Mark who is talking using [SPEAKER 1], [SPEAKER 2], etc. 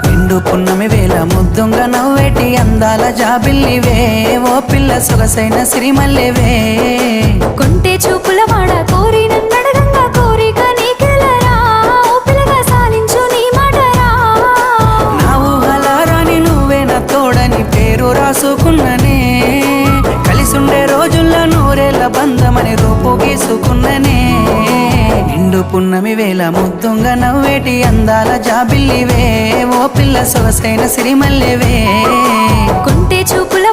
[SPEAKER 1] నిండు పున్నమి వేళ ముద్దుంగ నవ్వేటి అందాల జాబిల్లివే ఓ పిల్ల సొగసైన సిరిమల్లెవే
[SPEAKER 2] కొంటే చూపుల వాడ కోరి నన్నడగంగా కోరిక నీకెలరా ఓ పిల్లగా సాలించు నీ మాటరా
[SPEAKER 1] నా ఊహలారాని నువ్వే నా తోడని పేరు రాసుకున్ననే కలిసుండే రోజుల్లో నూరేళ్ల బంధమని రూపు గీసుకున్ననే నిండు పున్నమి వేళ ముద్దుంగ నవ్వేటి అందాల జాబిల్లివే ఓ పిల్ల సొగసైన సిరిమల్లెవే
[SPEAKER 2] కొంటే చూపుల